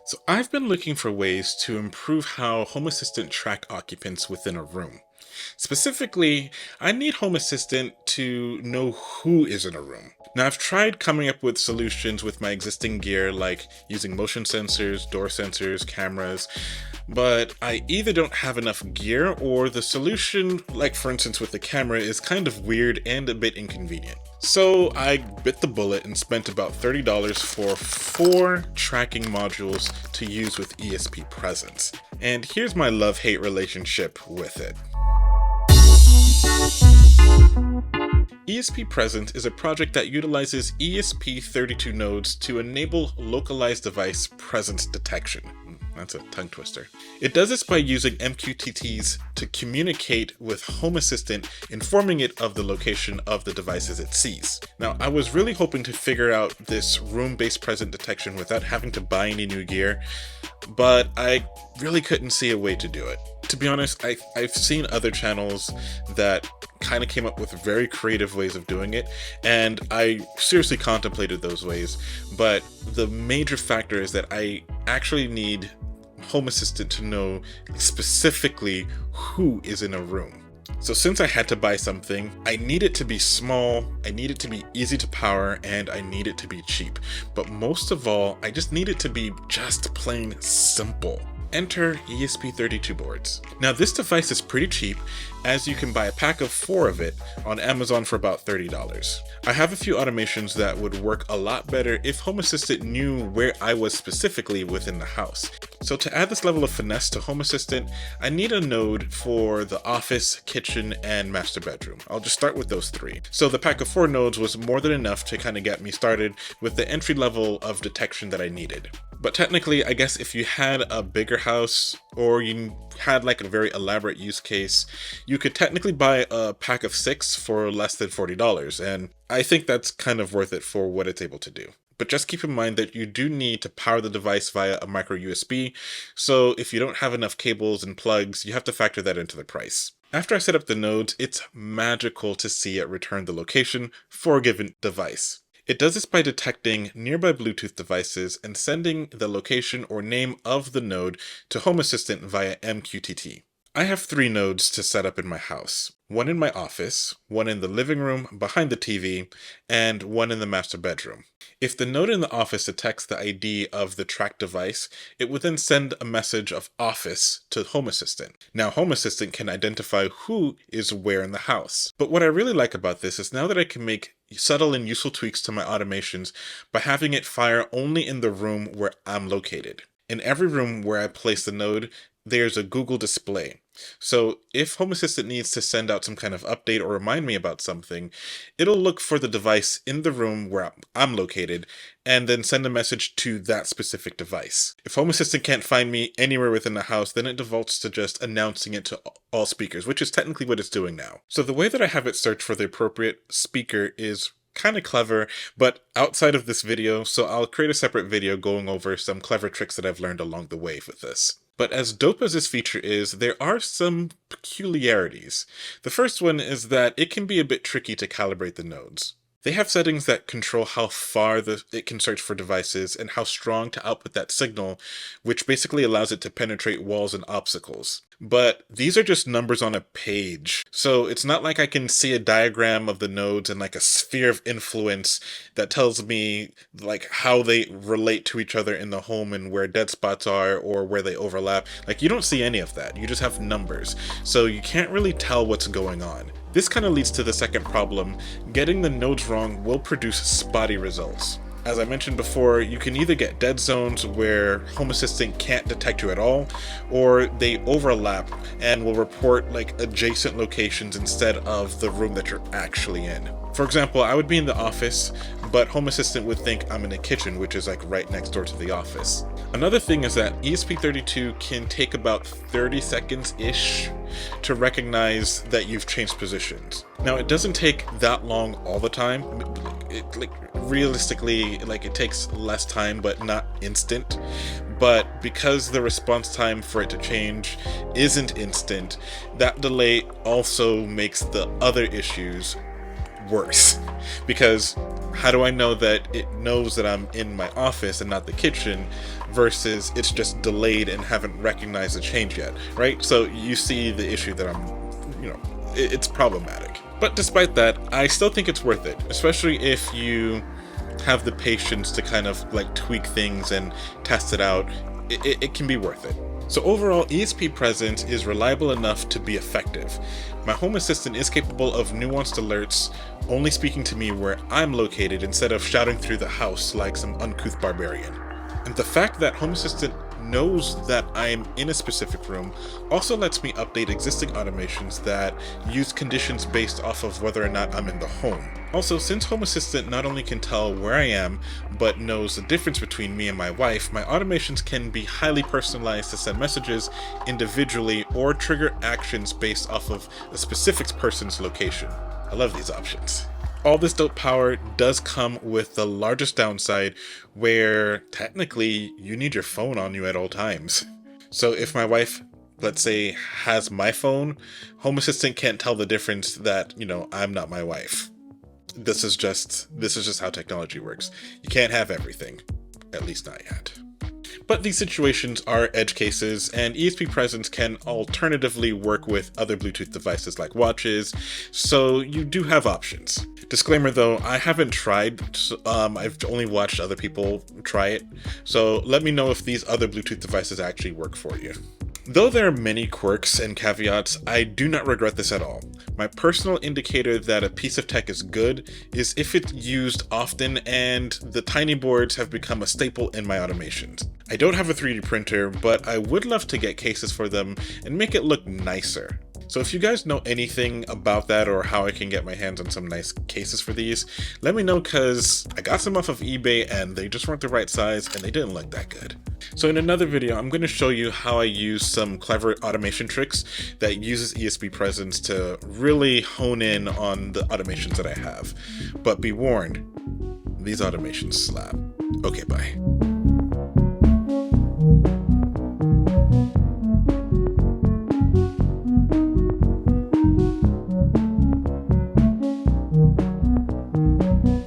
So I've been looking for ways to improve how Home Assistant track occupants within a room. Specifically, I need Home Assistant to know who is in a room. Now, I've tried coming up with solutions with my existing gear, like using motion sensors, door sensors, cameras, but I either don't have enough gear or the solution, like for instance with the camera, is kind of weird and a bit inconvenient. So I bit the bullet and spent about $30 for 4 tracking modules to use with ESP Presence. And here's my love-hate relationship with it. ESP Presence is a project that utilizes ESP32 nodes to enable localized device presence detection. That's a tongue twister. It does this by using MQTTs to communicate with Home Assistant, informing it of the location of the devices it sees. Now, I was really hoping to figure out this room-based presence detection without having to buy any new gear, but I really couldn't see a way to do it. To be honest, I've seen other channels that kind of came up with very creative ways of doing it, and I seriously contemplated those ways, but the major factor is that I actually need Home Assistant to know specifically who is in a room. So since I had to buy something, I need it to be small, I need it to be easy to power, and I need it to be cheap. But most of all, I just need it to be just plain simple. Enter ESP32 boards. Now this device is pretty cheap, as you can buy a pack of 4 of it on Amazon for about $30. I have a few automations that would work a lot better if Home Assistant knew where I was specifically within the house. So to add this level of finesse to Home Assistant, I need a node for the office, kitchen, and master bedroom. I'll just start with those 3. So the pack of 4 nodes was more than enough to kind of get me started with the entry level of detection that I needed. But technically, I guess if you had a bigger house or you had like a very elaborate use case, you could technically buy a pack of 6 for less than $40, and I think that's kind of worth it for what it's able to do. But just keep in mind that you do need to power the device via a micro USB, so if you don't have enough cables and plugs, you have to factor that into the price. After I set up the nodes, it's magical to see it return the location for a given device. It does this by detecting nearby Bluetooth devices and sending the location or name of the node to Home Assistant via MQTT. I have 3 nodes to set up in my house. 1 in my office, 1 in the living room behind the TV, and 1 in the master bedroom. If the node in the office detects the ID of the tracked device, it would then send a message of office to Home Assistant. Now Home Assistant can identify who is where in the house. But what I really like about this is now that I can make subtle and useful tweaks to my automations by having it fire only in the room where I'm located. In every room where I place the node, there's a Google display. So if Home Assistant needs to send out some kind of update or remind me about something, it'll look for the device in the room where I'm located and then send a message to that specific device. If Home Assistant can't find me anywhere within the house, then it defaults to just announcing it to all speakers, which is technically what it's doing now. So the way that I have it search for the appropriate speaker is kind of clever, but outside of this video, so I'll create a separate video going over some clever tricks that I've learned along the way with this. But as dope as this feature is, there are some peculiarities. The first one is that it can be a bit tricky to calibrate the nodes. They have settings that control how far it can search for devices and how strong to output that signal, which basically allows it to penetrate walls and obstacles. But these are just numbers on a page, so it's not like I can see a diagram of the nodes and like a sphere of influence that tells me like how they relate to each other in the home and where dead spots are or where they overlap. Like, you don't see any of that, you just have numbers, so you can't really tell what's going on. This kind of leads to the second problem. Getting the nodes wrong will produce spotty results. As I mentioned before, you can either get dead zones where Home Assistant can't detect you at all, or they overlap and will report like adjacent locations instead of the room that you're actually in. For example, I would be in the office, but Home Assistant would think I'm in the kitchen, which is like right next door to the office. Another thing is that ESP32 can take about 30 seconds-ish to recognize that you've changed positions. Now, it doesn't take that long all the time. Realistically, it takes less time, but not instant. But because the response time for it to change isn't instant, that delay also makes the other issues worse. Because How do I know that it knows that I'm in my office and not the kitchen versus it's just delayed and haven't recognized the change yet, right? So you see the issue that it's problematic. But despite that, I still think it's worth it, especially if you have the patience to kind of like tweak things and test it out. It can be worth it. So overall, ESP Presence is reliable enough to be effective. My Home Assistant is capable of nuanced alerts, only speaking to me where I'm located instead of shouting through the house like some uncouth barbarian. And the fact that Home Assistant knows that I'm in a specific room also lets me update existing automations that use conditions based off of whether or not I'm in the home. Also, since Home Assistant not only can tell where I am, but knows the difference between me and my wife, my automations can be highly personalized to send messages individually or trigger actions based off of a specific person's location. I love these options. All this dope power does come with the largest downside, where technically you need your phone on you at all times. So if my wife, let's say, has my phone, Home Assistant can't tell the difference that, I'm not my wife. This is just how technology works. You can't have everything, at least not yet. But these situations are edge cases, and ESP Presence can alternatively work with other Bluetooth devices like watches, so you do have options. Disclaimer though, I haven't tried, I've only watched other people try it, so let me know if these other Bluetooth devices actually work for you. Though there are many quirks and caveats, I do not regret this at all. My personal indicator that a piece of tech is good is if it's used often and the tiny boards have become a staple in my automations. I don't have a 3D printer, but I would love to get cases for them and make it look nicer. So if you guys know anything about that or how I can get my hands on some nice cases for these, let me know, because I got some off of eBay and they just weren't the right size and they didn't look that good. So in another video, I'm going to show you how I use some clever automation tricks that uses ESP Presence to really hone in on the automations that I have. But be warned, these automations slap. Okay, bye.